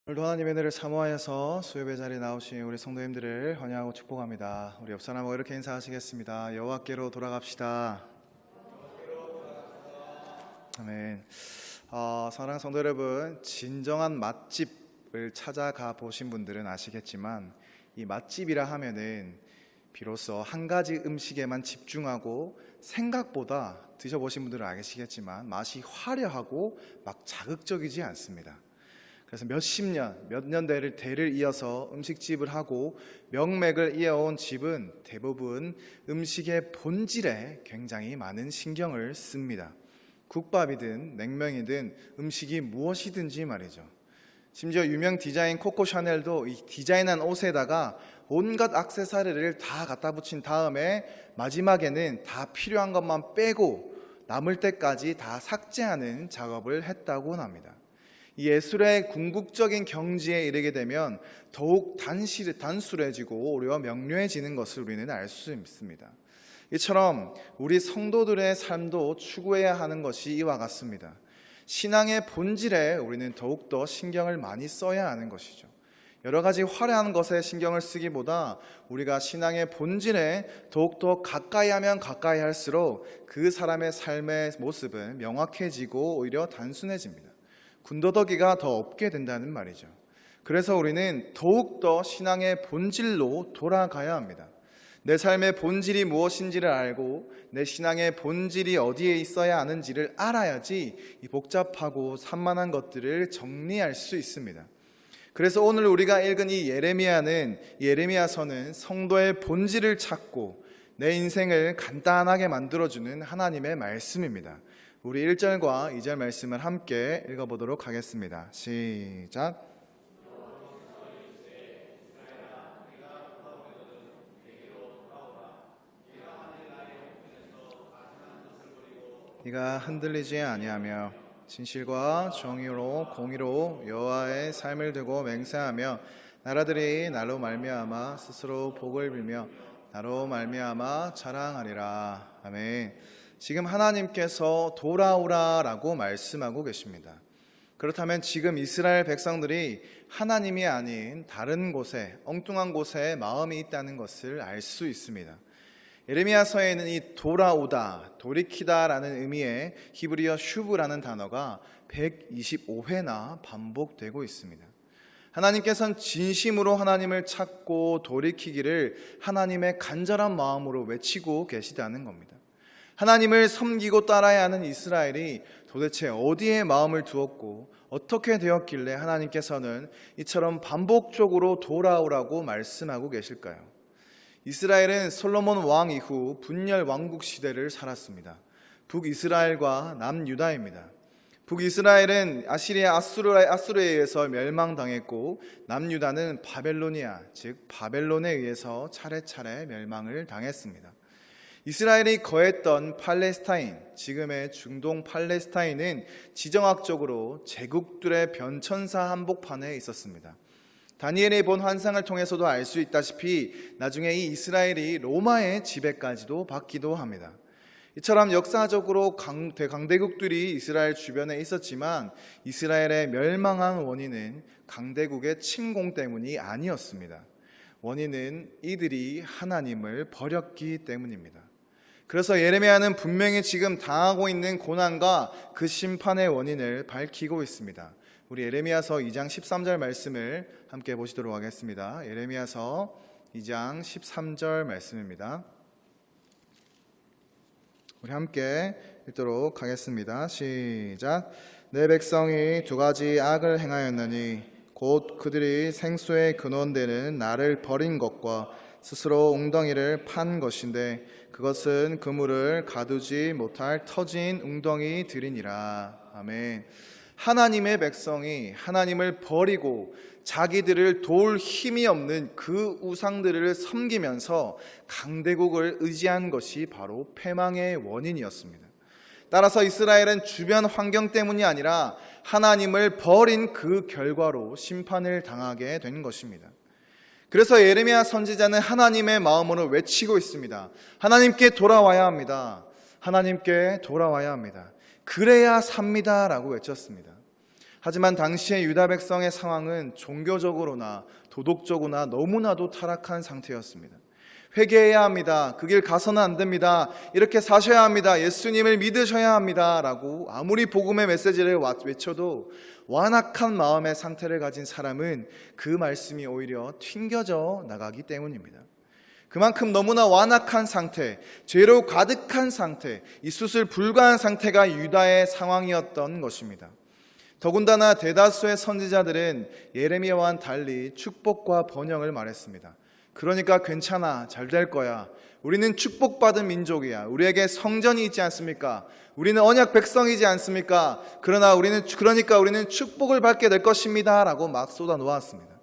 오늘도 하나님의 은혜를 사모하여서 수요예배 자리에 나오신 우리 성도님들을 환영하고 축복합니다. 우리 옆 사람하고 이렇게 인사하시겠습니다. 여호와께로 돌아갑시다. 아멘. 사랑하는 성도 여러분, 진정한 맛집을 찾아가 보신 분들은 아시겠지만 이 맛집이라 하면은 비로소 한 가지 음식에만 집중하고 생각보다 드셔보신 분들은 아시겠지만 맛이 화려하고 막 자극적이지 않습니다. 그래서 몇 년 대를 이어서 음식집을 하고 명맥을 이어온 집은 대부분 음식의 본질에 굉장히 많은 신경을 씁니다. 국밥이든 냉면이든 음식이 무엇이든지 말이죠. 심지어 유명 디자인 코코 샤넬도 이 디자인한 옷에다가 온갖 액세서리를 다 갖다 붙인 다음에 마지막에는 다 필요한 것만 빼고 남을 때까지 다 삭제하는 작업을 했다고 합니다. 예술의 궁극적인 경지에 이르게 되면 더욱 단술해지고 오히려 명료해지는 것을 우리는 알 수 있습니다. 이처럼 우리 성도들의 삶도 추구해야 하는 것이 이와 같습니다. 신앙의 본질에 우리는 더욱더 신경을 많이 써야 하는 것이죠. 여러 가지 화려한 것에 신경을 쓰기보다 우리가 신앙의 본질에 더욱더 가까이 하면 가까이 할수록 그 사람의 삶의 모습은 명확해지고 오히려 단순해집니다. 군더더기가 더 없게 된다는 말이죠. 그래서 우리는 더욱더 신앙의 본질로 돌아가야 합니다. 내 삶의 본질이 무엇인지를 알고 내 신앙의 본질이 어디에 있어야 하는지를 알아야지 이 복잡하고 산만한 것들을 정리할 수 있습니다. 그래서 오늘 우리가 읽은 이 예레미야서는 성도의 본질을 찾고 내 인생을 간단하게 만들어주는 하나님의 말씀입니다. 우리 1절과 2절 말씀을 함께 읽어보도록 하겠습니다. 시작. 네가 흔들리지 아니하며 진실과 정의로 공의로 여호와의 삶을 두고 맹세하며 나라들이 나로 말미암아 스스로 복을 빌며 나로 말미암아 자랑하리라. 아멘. 지금 하나님께서 돌아오라라고 말씀하고 계십니다. 그렇다면 지금 이스라엘 백성들이 하나님이 아닌 다른 곳에, 엉뚱한 곳에 마음이 있다는 것을 알 수 있습니다. 예레미야서에는 이 돌아오다, 돌이키다라는 의미의 히브리어 슈브라는 단어가 125회나 반복되고 있습니다. 하나님께서는 진심으로 하나님을 찾고 돌이키기를 하나님의 간절한 마음으로 외치고 계시다는 겁니다. 하나님을 섬기고 따라야 하는 이스라엘이 도대체 어디에 마음을 두었고 어떻게 되었길래 하나님께서는 이처럼 반복적으로 돌아오라고 말씀하고 계실까요? 이스라엘은 솔로몬 왕 이후 분열 왕국 시대를 살았습니다. 북이스라엘과 남유다입니다. 북이스라엘은 아수르에 의해서 멸망당했고 남유다는 바벨로니아, 즉 바벨론에 의해서 차례차례 멸망을 당했습니다. 이스라엘이 거했던 팔레스타인, 지금의 중동 팔레스타인은 지정학적으로 제국들의 변천사 한복판에 있었습니다. 다니엘이 본 환상을 통해서도 알 수 있다시피 나중에 이 이스라엘이 로마의 지배까지도 받기도 합니다. 이처럼 역사적으로 강대국들이 이스라엘 주변에 있었지만 이스라엘의 멸망한 원인은 강대국의 침공 때문이 아니었습니다. 원인은 이들이 하나님을 버렸기 때문입니다. 그래서 예레미야는 분명히 지금 당하고 있는 고난과 그 심판의 원인을 밝히고 있습니다. 우리 예레미야서 2장 13절 말씀을 함께 보시도록 하겠습니다. 예레미야서 2장 13절 말씀입니다. 우리 함께 읽도록 하겠습니다. 시작. 내 백성이 두 가지 악을 행하였느니 곧 그들이 생수의 근원되는 나를 버린 것과 스스로 웅덩이를 판 것인데 그것은 그물을 가두지 못할 터진 웅덩이들이니라. 아멘. 하나님의 백성이 하나님을 버리고 자기들을 도울 힘이 없는 그 우상들을 섬기면서 강대국을 의지한 것이 바로 패망의 원인이었습니다. 따라서 이스라엘은 주변 환경 때문이 아니라 하나님을 버린 그 결과로 심판을 당하게 된 것입니다. 그래서 예레미야 선지자는 하나님의 마음으로 외치고 있습니다. 하나님께 돌아와야 합니다. 하나님께 돌아와야 합니다. 그래야 삽니다 라고 외쳤습니다. 하지만 당시의 유다 백성의 상황은 종교적으로나 도덕적으로나 너무나도 타락한 상태였습니다. 회개해야 합니다. 그 길 가서는 안 됩니다. 이렇게 사셔야 합니다. 예수님을 믿으셔야 합니다. 라고 아무리 복음의 메시지를 외쳐도 완악한 마음의 상태를 가진 사람은 그 말씀이 오히려 튕겨져 나가기 때문입니다. 그만큼 너무나 완악한 상태, 죄로 가득한 상태, 이 수술 불가한 상태가 유다의 상황이었던 것입니다. 더군다나 대다수의 선지자들은 예레미야와는 달리 축복과 번영을 말했습니다. 그러니까 괜찮아, 잘 될 거야. 우리는 축복받은 민족이야. 우리에게 성전이 있지 않습니까? 우리는 언약 백성이지 않습니까? 그러니까 우리는 축복을 받게 될 것입니다. 라고 막 쏟아 놓았습니다.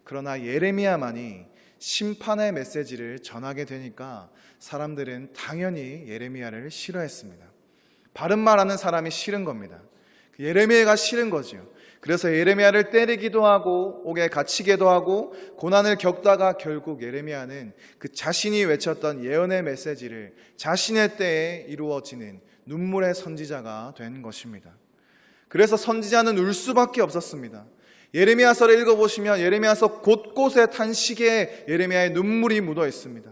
그러나 예레미야만이 심판의 메시지를 전하게 되니까 사람들은 당연히 예레미야를 싫어했습니다. 바른 말하는 사람이 싫은 겁니다. 예레미야가 싫은 거죠. 그래서 예레미야를 때리기도 하고 옥에 갇히기도 하고 고난을 겪다가 결국 예레미야는 그 자신이 외쳤던 예언의 메시지를 자신의 때에 이루어지는 눈물의 선지자가 된 것입니다. 그래서 선지자는 울 수밖에 없었습니다. 예레미야서를 읽어보시면 예레미야서 곳곳에 탄식에 예레미야의 눈물이 묻어 있습니다.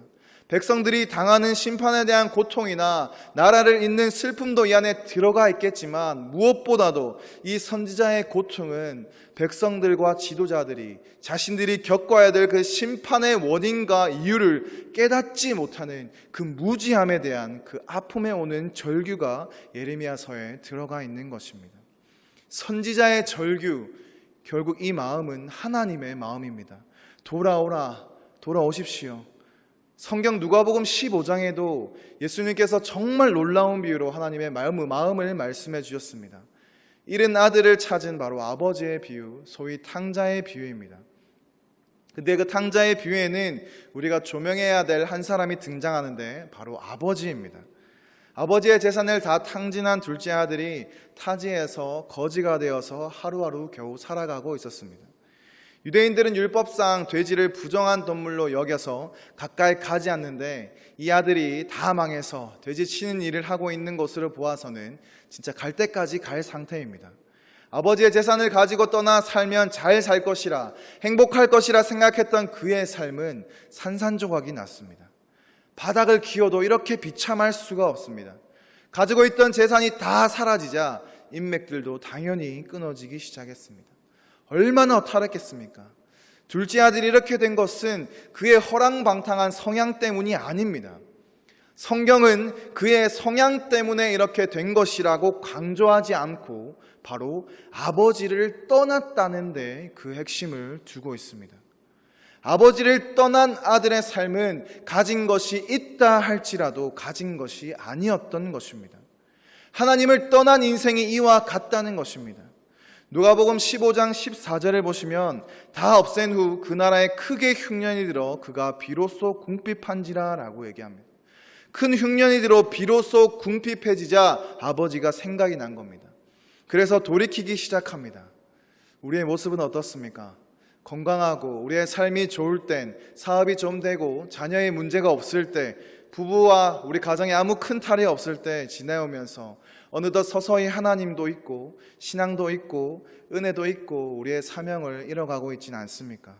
백성들이 당하는 심판에 대한 고통이나 나라를 잇는 슬픔도 이 안에 들어가 있겠지만 무엇보다도 이 선지자의 고통은 백성들과 지도자들이 자신들이 겪어야 될 그 심판의 원인과 이유를 깨닫지 못하는 그 무지함에 대한 그 아픔에 오는 절규가 예레미야서에 들어가 있는 것입니다. 선지자의 절규, 결국 이 마음은 하나님의 마음입니다. 돌아오라, 돌아오십시오. 성경 누가복음 15장에도 예수님께서 정말 놀라운 비유로 하나님의 마음을 말씀해 주셨습니다. 잃은 아들을 찾은 바로 아버지의 비유, 소위 탕자의 비유입니다. 근데 그 탕자의 비유에는 우리가 조명해야 될 한 사람이 등장하는데 바로 아버지입니다. 아버지의 재산을 다 탕진한 둘째 아들이 타지에서 거지가 되어서 하루하루 겨우 살아가고 있었습니다. 유대인들은 율법상 돼지를 부정한 동물로 여겨서 가까이 가지 않는데 이 아들이 다 망해서 돼지 치는 일을 하고 있는 것으로 보아서는 진짜 갈 때까지 갈 상태입니다. 아버지의 재산을 가지고 떠나 살면 잘 살 것이라, 행복할 것이라 생각했던 그의 삶은 산산조각이 났습니다. 바닥을 기어도 이렇게 비참할 수가 없습니다. 가지고 있던 재산이 다 사라지자 인맥들도 당연히 끊어지기 시작했습니다. 얼마나 타락했습니까? 둘째 아들이 이렇게 된 것은 그의 허랑방탕한 성향 때문이 아닙니다. 성경은 그의 성향 때문에 이렇게 된 것이라고 강조하지 않고 바로 아버지를 떠났다는 데 그 핵심을 두고 있습니다. 아버지를 떠난 아들의 삶은 가진 것이 있다 할지라도 가진 것이 아니었던 것입니다. 하나님을 떠난 인생이 이와 같다는 것입니다. 누가복음 15장 14절을 보시면 다 없앤 후 그 나라에 크게 흉년이 들어 그가 비로소 궁핍한지라 라고 얘기합니다. 큰 흉년이 들어 비로소 궁핍해지자 아버지가 생각이 난 겁니다. 그래서 돌이키기 시작합니다. 우리의 모습은 어떻습니까? 건강하고 우리의 삶이 좋을 땐, 사업이 좀 되고 자녀의 문제가 없을 때, 부부와 우리 가정에 아무 큰 탈이 없을 때 지내오면서 어느덧 서서히 하나님도 있고 신앙도 있고 은혜도 있고 우리의 사명을 잃어가고 있지는 않습니까?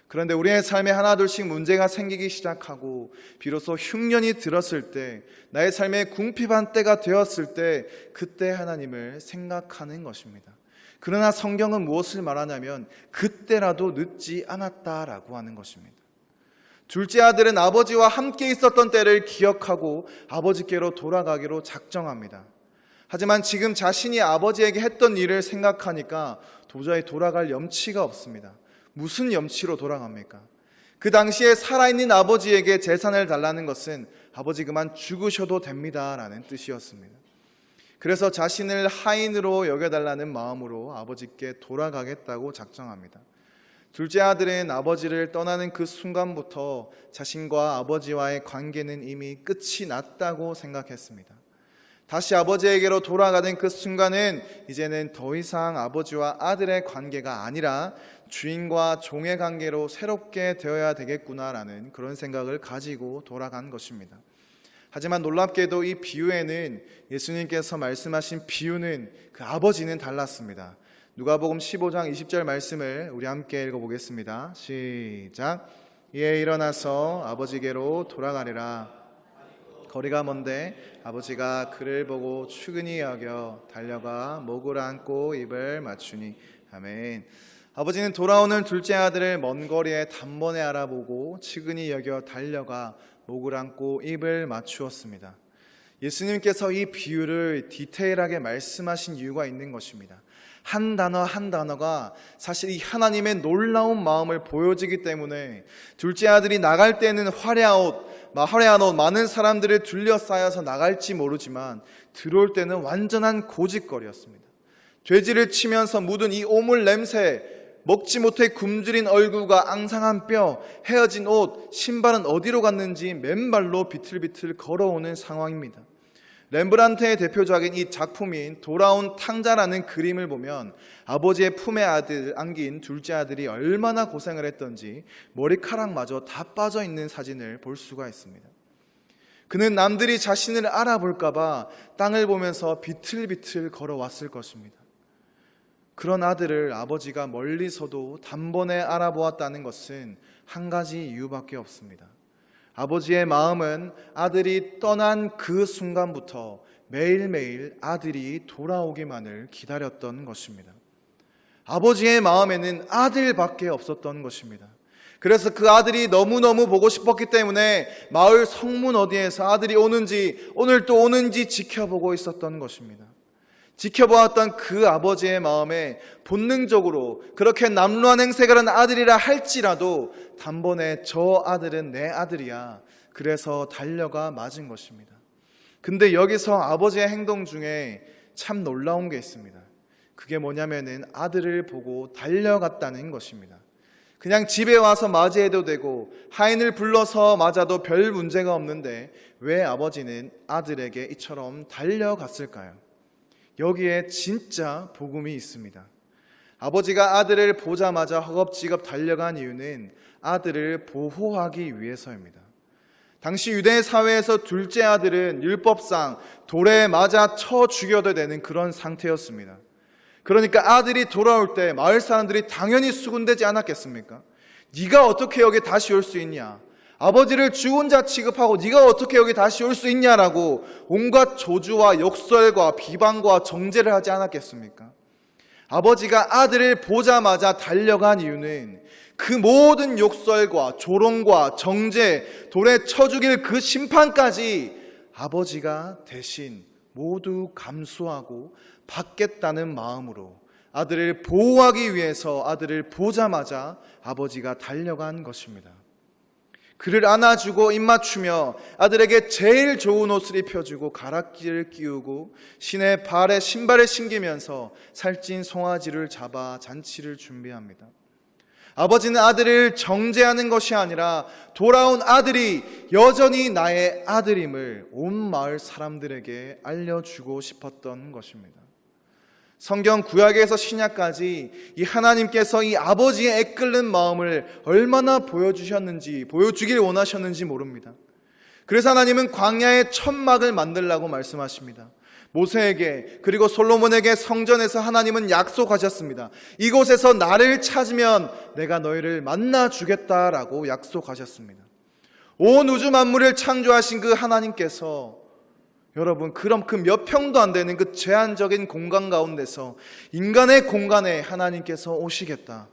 그런데 우리의 삶에 하나둘씩 문제가 생기기 시작하고 비로소 흉년이 들었을 때, 나의 삶에 궁핍한 때가 되었을 때 그때 하나님을 생각하는 것입니다. 그러나 성경은 무엇을 말하냐면 그때라도 늦지 않았다라고 하는 것입니다. 둘째 아들은 아버지와 함께 있었던 때를 기억하고 아버지께로 돌아가기로 작정합니다. 하지만 지금 자신이 아버지에게 했던 일을 생각하니까 도저히 돌아갈 염치가 없습니다. 무슨 염치로 돌아갑니까? 그 당시에 살아있는 아버지에게 재산을 달라는 것은 아버지 그만 죽으셔도 됩니다라는 뜻이었습니다. 그래서 자신을 하인으로 여겨달라는 마음으로 아버지께 돌아가겠다고 작정합니다. 둘째 아들은 아버지를 떠나는 그 순간부터 자신과 아버지와의 관계는 이미 끝이 났다고 생각했습니다. 다시 아버지에게로 돌아가는 그 순간은 이제는 더 이상 아버지와 아들의 관계가 아니라 주인과 종의 관계로 새롭게 되어야 되겠구나라는 그런 생각을 가지고 돌아간 것입니다. 하지만 놀랍게도 이 비유에는 예수님께서 말씀하신 비유는 그 아버지는 달랐습니다. 누가복음 15장 20절 말씀을 우리 함께 읽어보겠습니다. 시작. 이에 일어나서 아버지께로 돌아가리라. 거리가 먼데 아버지가 그를 보고 측은히 여겨 달려가 목을 안고 입을 맞추니. 아멘. 아버지는 돌아오는 둘째 아들을 먼 거리에 단번에 알아보고 측은히 여겨 달려가 목을 안고 입을 맞추었습니다. 예수님께서 이 비유를 디테일하게 말씀하신 이유가 있는 것입니다. 한 단어 한 단어가 사실 이 하나님의 놀라운 마음을 보여주기 때문에 둘째 아들이 나갈 때는 화려한 옷, 많은 사람들을 둘러싸여서 나갈지 모르지만 들어올 때는 완전한 고집거리였습니다. 돼지를 치면서 묻은 이 오물 냄새, 먹지 못해 굶주린 얼굴과 앙상한 뼈, 헤어진 옷, 신발은 어디로 갔는지 맨발로 비틀비틀 걸어오는 상황입니다. 렘브란트의 대표적인 이 작품인 돌아온 탕자라는 그림을 보면 아버지의 품에 안긴 둘째 아들이 얼마나 고생을 했던지 머리카락마저 다 빠져있는 사진을 볼 수가 있습니다. 그는 남들이 자신을 알아볼까봐 땅을 보면서 비틀비틀 걸어왔을 것입니다. 그런 아들을 아버지가 멀리서도 단번에 알아보았다는 것은 한 가지 이유밖에 없습니다. 아버지의 마음은 아들이 떠난 그 순간부터 매일매일 아들이 돌아오기만을 기다렸던 것입니다. 아버지의 마음에는 아들밖에 없었던 것입니다. 그래서 그 아들이 너무너무 보고 싶었기 때문에 마을 성문 어디에서 아들이 오는지, 오늘 또 오는지 지켜보고 있었던 것입니다. 지켜보았던 그 아버지의 마음에 본능적으로 그렇게 남루한 행색을 한 아들이라 할지라도 단번에 저 아들은 내 아들이야, 그래서 달려가 맞은 것입니다. 근데 여기서 아버지의 행동 중에 참 놀라운 게 있습니다. 그게 뭐냐면은 아들을 보고 달려갔다는 것입니다. 그냥 집에 와서 맞이해도 되고 하인을 불러서 맞아도 별 문제가 없는데 왜 아버지는 아들에게 이처럼 달려갔을까요? 여기에 진짜 복음이 있습니다. 아버지가 아들을 보자마자 허겁지겁 달려간 이유는 아들을 보호하기 위해서입니다. 당시 유대 사회에서 둘째 아들은 율법상 돌에 맞아 쳐 죽여도 되는 그런 상태였습니다. 그러니까 아들이 돌아올 때 마을 사람들이 당연히 수군대지 않았겠습니까? 네가 어떻게 여기 다시 올 수 있냐? 아버지를 죽은 자 취급하고 네가 어떻게 여기 다시 올 수 있냐라고 온갖 조주와 욕설과 비방과 정죄를 하지 않았겠습니까? 아버지가 아들을 보자마자 달려간 이유는 그 모든 욕설과 조롱과 정죄, 돌에 쳐 죽일 그 심판까지 아버지가 대신 모두 감수하고 받겠다는 마음으로 아들을 보호하기 위해서 아들을 보자마자 아버지가 달려간 것입니다. 그를 안아주고 입맞추며 아들에게 제일 좋은 옷을 입혀주고 가락지를 끼우고 신의 발에 신발을 신기면서 살찐 송아지를 잡아 잔치를 준비합니다. 아버지는 아들을 정죄하는 것이 아니라 돌아온 아들이 여전히 나의 아들임을 온 마을 사람들에게 알려주고 싶었던 것입니다. 성경 구약에서 신약까지 이 하나님께서 이 아버지의 애끓는 마음을 얼마나 보여주길 원하셨는지 모릅니다. 그래서 하나님은 광야의 천막을 만들라고 말씀하십니다. 모세에게 그리고 솔로몬에게 성전에서 하나님은 약속하셨습니다. 이곳에서 나를 찾으면 내가 너희를 만나 주겠다라고 약속하셨습니다. 온 우주 만물을 창조하신 그 하나님께서 여러분, 그럼 그 몇 평도 안 되는 그 제한적인 공간 가운데서 인간의 공간에 하나님께서 오시겠다.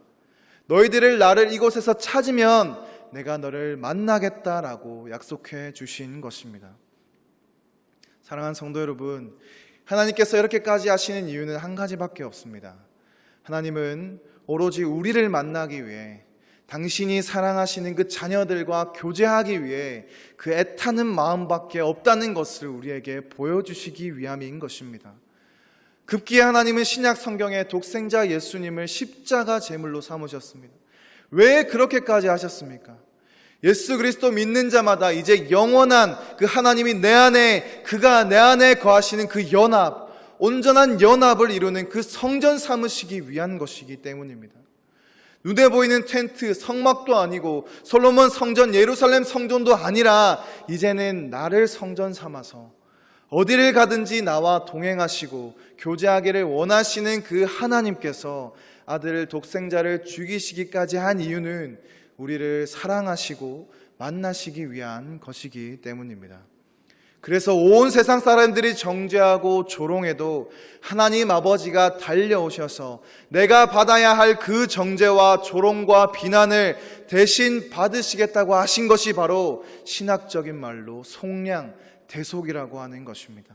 너희들을 나를 이곳에서 찾으면 내가 너를 만나겠다라고 약속해 주신 것입니다. 사랑하는 성도 여러분, 하나님께서 이렇게까지 하시는 이유는 한 가지밖에 없습니다. 하나님은 오로지 우리를 만나기 위해 당신이 사랑하시는 그 자녀들과 교제하기 위해 그 애타는 마음밖에 없다는 것을 우리에게 보여주시기 위함인 것입니다. 급기야 하나님은 신약 성경에 독생자 예수님을 십자가 제물로 삼으셨습니다. 왜 그렇게까지 하셨습니까? 예수 그리스도 믿는 자마다 이제 영원한 그 하나님이 내 안에, 그가 내 안에 거하시는 그 연합, 온전한 연합을 이루는 그 성전 삼으시기 위한 것이기 때문입니다. 눈에 보이는 텐트, 성막도 아니고 솔로몬 성전, 예루살렘 성전도 아니라 이제는 나를 성전 삼아서 어디를 가든지 나와 동행하시고 교제하기를 원하시는 그 하나님께서 아들 독생자를 죽이시기까지 한 이유는 우리를 사랑하시고 만나시기 위한 것이기 때문입니다. 그래서 온 세상 사람들이 정죄하고 조롱해도 하나님 아버지가 달려오셔서 내가 받아야 할 그 정죄와 조롱과 비난을 대신 받으시겠다고 하신 것이 바로 신학적인 말로 속량, 대속이라고 하는 것입니다.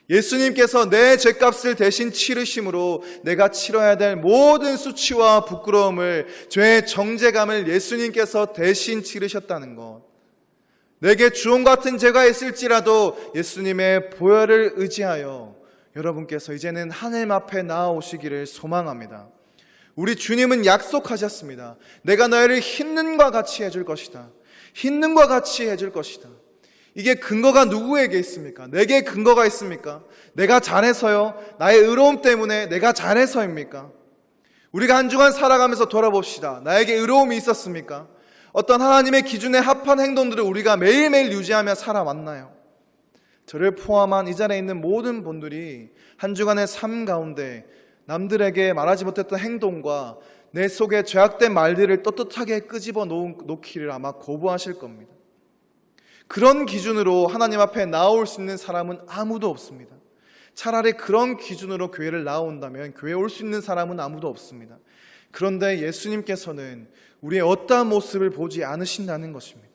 예수님께서 내 죄값을 대신 치르심으로 내가 치러야 될 모든 수치와 부끄러움을, 죄의 정죄감을 예수님께서 대신 치르셨다는 것, 내게 주홍 같은 죄가 있을지라도 예수님의 보혈을 의지하여 여러분께서 이제는 하나님 앞에 나아오시기를 소망합니다. 우리 주님은 약속하셨습니다. 내가 너희를 흰눈과 같이 해줄 것이다. 흰눈과 같이 해줄 것이다. 이게 근거가 누구에게 있습니까? 내게 근거가 있습니까? 내가 잘해서요? 나의 의로움 때문에 내가 잘해서입니까? 우리가 한 주간 살아가면서 돌아봅시다. 나에게 의로움이 있었습니까? 어떤 하나님의 기준에 합한 행동들을 우리가 매일매일 유지하며 살아왔나요? 저를 포함한 이 자리에 있는 모든 분들이 한 주간의 삶 가운데 남들에게 말하지 못했던 행동과 내 속에 죄악된 말들을 떳떳하게 끄집어 놓기를 아마 거부하실 겁니다. 그런 기준으로 하나님 앞에 나올 수 있는 사람은 아무도 없습니다. 차라리 그런 기준으로 교회를 나온다면 교회에 올 수 있는 사람은 아무도 없습니다. 그런데 예수님께서는 우리의 어떠한 모습을 보지 않으신다는 것입니다.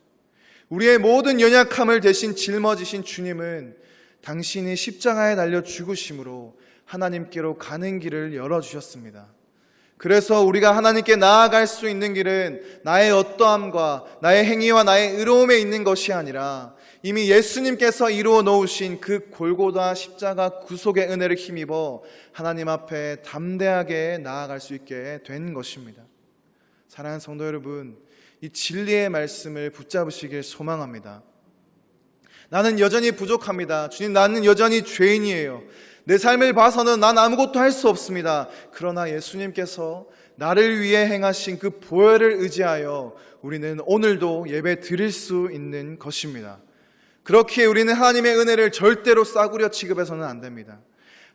우리의 모든 연약함을 대신 짊어지신 주님은 당신이 십자가에 달려 죽으심으로 하나님께로 가는 길을 열어주셨습니다. 그래서 우리가 하나님께 나아갈 수 있는 길은 나의 어떠함과 나의 행위와 나의 의로움에 있는 것이 아니라 이미 예수님께서 이루어 놓으신 그 골고다 십자가 구속의 은혜를 힘입어 하나님 앞에 담대하게 나아갈 수 있게 된 것입니다. 사랑하는 성도 여러분, 이 진리의 말씀을 붙잡으시길 소망합니다. 나는 여전히 부족합니다. 주님, 나는 여전히 죄인이에요. 내 삶을 봐서는 난 아무것도 할 수 없습니다. 그러나 예수님께서 나를 위해 행하신 그 보혈을 의지하여 우리는 오늘도 예배 드릴 수 있는 것입니다. 그렇기에 우리는 하나님의 은혜를 절대로 싸구려 취급해서는 안 됩니다.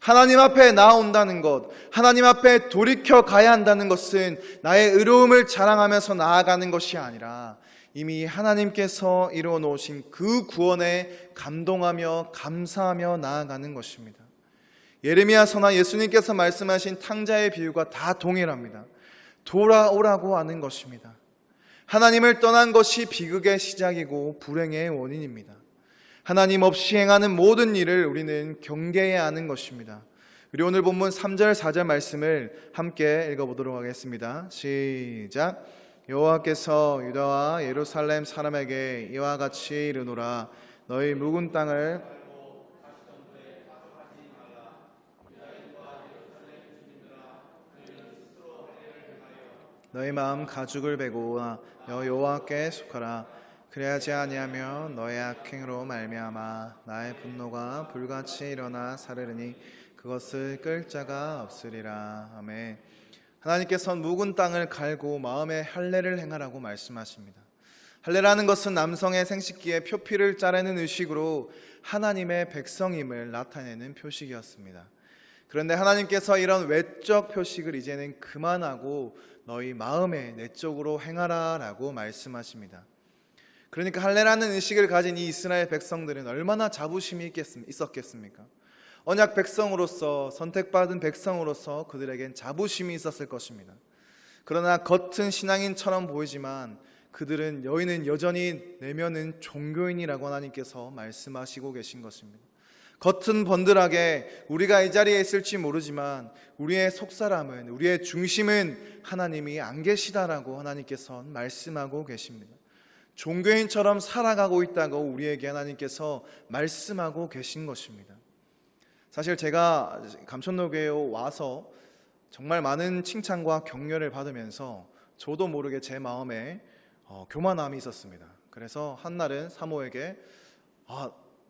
하나님 앞에 나온다는 것, 하나님 앞에 돌이켜 가야 한다는 것은 나의 의로움을 자랑하면서 나아가는 것이 아니라 이미 하나님께서 이루어 놓으신 그 구원에 감동하며 감사하며 나아가는 것입니다. 예레미야서나 예수님께서 말씀하신 탕자의 비유가 다 동일합니다. 돌아오라고 하는 것입니다. 하나님을 떠난 것이 비극의 시작이고 불행의 원인입니다. 하나님 없이 행하는 모든 일을 우리는 경계해야 하는 것입니다. 우리 오늘 본문 3절 4절 말씀을 함께 읽어보도록 하겠습니다. 시작. 여호와께서 유다와 예루살렘 사람에게 이와 같이 이르노라. 너희 묵은 땅을 너희 마음 가죽을 베고 여호와께 속하라. 그래야지 아니하면 너의 악행으로 말미암아 나의 분노가 불같이 일어나 사르르니 그것을 끌 자가 없으리라. 아멘. 하나님께서는 묵은 땅을 갈고 마음에 할례를 행하라고 말씀하십니다. 할례라는 것은 남성의 생식기에 표피를 자르는 의식으로 하나님의 백성임을 나타내는 표식이었습니다. 그런데 하나님께서 이런 외적 표식을 이제는 그만하고 너희 마음에 내적으로 행하라 라고 말씀하십니다. 그러니까 할례라는 의식을 가진 이 이스라엘 백성들은 얼마나 자부심이 있었겠습니까? 언약 백성으로서, 선택받은 백성으로서 그들에겐 자부심이 있었을 것입니다. 그러나 겉은 신앙인처럼 보이지만 그들은 여인은 여전히 내면은 종교인이라고 하나님께서 말씀하시고 계신 것입니다. 겉은 번들하게 우리가 이 자리에 있을지 모르지만 우리의 속사람은, 우리의 중심은 하나님이 안 계시다라고 하나님께서 말씀하고 계십니다. 종교인처럼 살아가고 있다고 우리에게 하나님께서 말씀하고 계신 것입니다. 사실 제가 감천노교에 와서 정말 많은 칭찬과 격려를 받으면서 저도 모르게 제 마음에 교만함이 있었습니다. 그래서 한날은 사모에게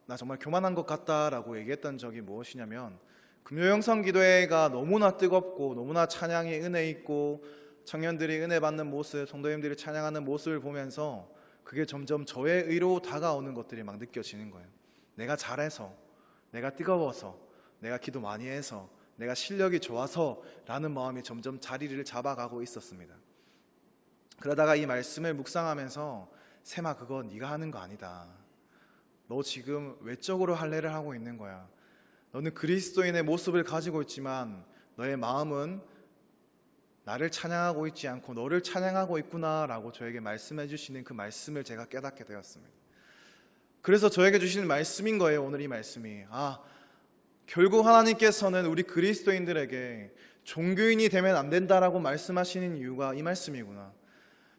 나 정말 교만한 것 같다라고 얘기했던 적이 무엇이냐면, 금요영성 기도회가 너무나 뜨겁고 너무나 찬양이 은혜 있고 청년들이 은혜 받는 모습, 성도님들이 찬양하는 모습을 보면서 그게 점점 저의 의로 다가오는 것들이 막 느껴지는 거예요. 내가 잘해서, 내가 뜨거워서, 내가 기도 많이 해서, 내가 실력이 좋아서 라는 마음이 점점 자리를 잡아가고 있었습니다. 그러다가 이 말씀을 묵상하면서 셈아, 그거 네가 하는 거 아니다. 너 지금 외적으로 할례를 하고 있는 거야. 너는 그리스도인의 모습을 가지고 있지만 너의 마음은 나를 찬양하고 있지 않고 너를 찬양하고 있구나라고 저에게 말씀해 주시는 그 말씀을 제가 깨닫게 되었습니다. 그래서 저에게 주시는 말씀인 거예요. 오늘 이 말씀이 결국 하나님께서는 우리 그리스도인들에게 종교인이 되면 안 된다라고 말씀하시는 이유가 이 말씀이구나.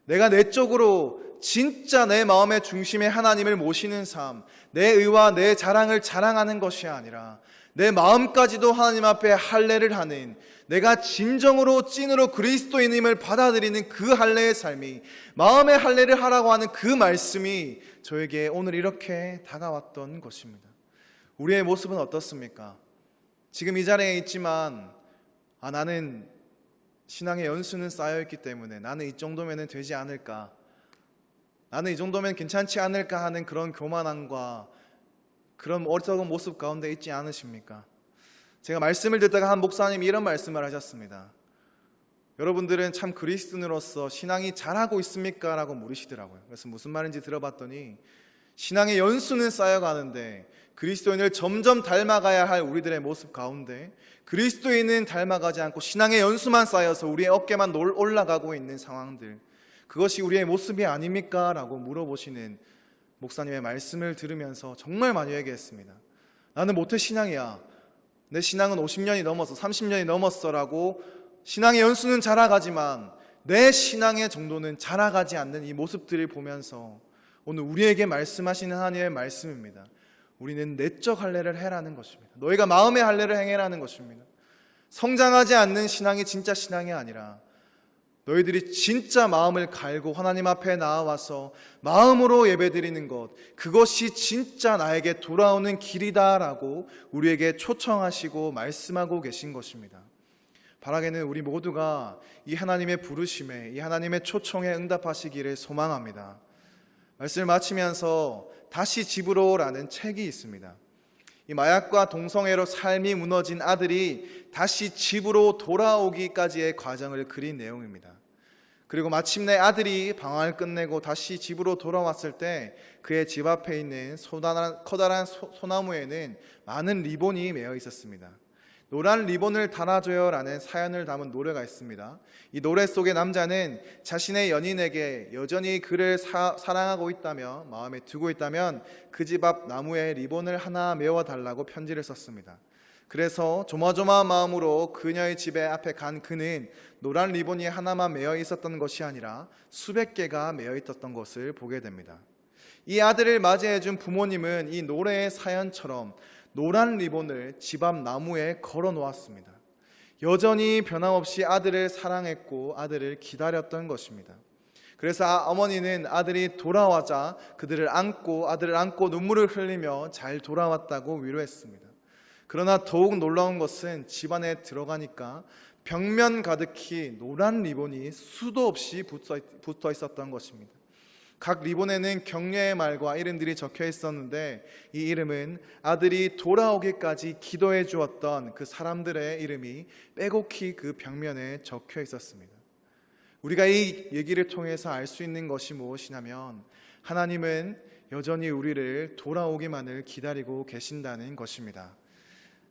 내가 내적으로 진짜 내 마음의 중심에 하나님을 모시는 삶, 내 의와 내 자랑을 자랑하는 것이 아니라 내 마음까지도 하나님 앞에 할례를 하는, 내가 진정으로 찐으로 그리스도인임을 받아들이는 그 할례의 삶이, 마음의 할례를 하라고 하는 그 말씀이 저에게 오늘 이렇게 다가왔던 것입니다. 우리의 모습은 어떻습니까? 지금 이 자리에 있지만 나는 신앙의 연수는 쌓여있기 때문에 나는 이 정도면 되지 않을까, 나는 이 정도면 괜찮지 않을까 하는 그런 교만함과 그런 어리석은 모습 가운데 있지 않으십니까? 제가 말씀을 듣다가 한 목사님이 이런 말씀을 하셨습니다. 여러분들은 참 그리스도인으로서 신앙이 잘하고 있습니까? 라고 물으시더라고요. 그래서 무슨 말인지 들어봤더니 신앙의 연수는 쌓여가는데 그리스도인을 점점 닮아가야 할 우리들의 모습 가운데 그리스도인은 닮아가지 않고 신앙의 연수만 쌓여서 우리의 어깨만 올라가고 있는 상황들, 그것이 우리의 모습이 아닙니까? 라고 물어보시는 목사님의 말씀을 들으면서 정말 많이 회개했습니다. 나는 모태신앙이야, 내 신앙은 50년이 넘었어, 30년이 넘었어 라고 신앙의 연수는 자라가지만 내 신앙의 정도는 자라가지 않는 이 모습들을 보면서 오늘 우리에게 말씀하시는 하나님의 말씀입니다. 우리는 내적 할례를 해라는 것입니다. 너희가 마음의 할례를 행해라는 것입니다. 성장하지 않는 신앙이 진짜 신앙이 아니라 너희들이 진짜 마음을 갈고 하나님 앞에 나와서 마음으로 예배드리는 것, 그것이 진짜 나에게 돌아오는 길이다라고 우리에게 초청하시고 말씀하고 계신 것입니다. 바라기는 우리 모두가 이 하나님의 부르심에, 이 하나님의 초청에 응답하시기를 소망합니다. 말씀을 마치면서 다시 집으로라는 책이 있습니다. 이 마약과 동성애로 삶이 무너진 아들이 다시 집으로 돌아오기까지의 과정을 그린 내용입니다. 그리고 마침내 아들이 방황을 끝내고 다시 집으로 돌아왔을 때 그의 집 앞에 있는 커다란 소나무에는 많은 리본이 매어 있었습니다. 노란 리본을 달아줘요라는 사연을 담은 노래가 있습니다. 이 노래 속의 남자는 자신의 연인에게 여전히 그를 사랑하고 있다며 마음에 두고 있다면 그 집 앞 나무에 리본을 하나 메워달라고 편지를 썼습니다. 그래서 조마조마한 마음으로 그녀의 집에 앞에 간 그는 노란 리본이 하나만 매어 있었던 것이 아니라 수백 개가 매어 있었던 것을 보게 됩니다. 이 아들을 맞이해준 부모님은 이 노래의 사연처럼 노란 리본을 집 앞 나무에 걸어 놓았습니다. 여전히 변함없이 아들을 사랑했고 아들을 기다렸던 것입니다. 그래서 어머니는 아들이 돌아와자 아들을 안고 눈물을 흘리며 잘 돌아왔다고 위로했습니다. 그러나 더욱 놀라운 것은 집안에 들어가니까 벽면 가득히 노란 리본이 수도 없이 붙어 있었던 것입니다. 각 리본에는 격려의 말과 이름들이 적혀 있었는데 이 이름은 아들이 돌아오기까지 기도해 주었던 그 사람들의 이름이 빼곡히 그 벽면에 적혀 있었습니다. 우리가 이 얘기를 통해서 알 수 있는 것이 무엇이냐면 하나님은 여전히 우리를 돌아오기만을 기다리고 계신다는 것입니다.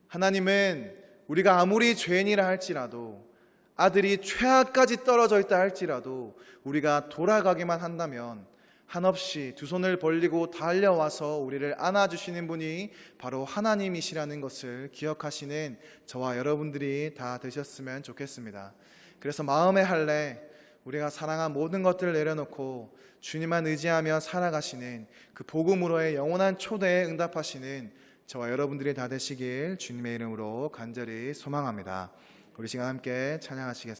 하나님은 우리가 아무리 죄인이라 할지라도, 아들이 최악까지 떨어져 있다 할지라도 우리가 돌아가기만 한다면 한없이 두 손을 벌리고 달려와서 우리를 안아주시는 분이 바로 하나님이시라는 것을 기억하시는 저와 여러분들이 다 되셨으면 좋겠습니다. 그래서 마음의 할례, 우리가 사랑한 모든 것들을 내려놓고 주님만 의지하며 살아가시는 그 복음으로의 영원한 초대에 응답하시는 저와 여러분들이 다 되시길 주님의 이름으로 간절히 소망합니다. 우리 시간 함께 찬양하시겠습니다.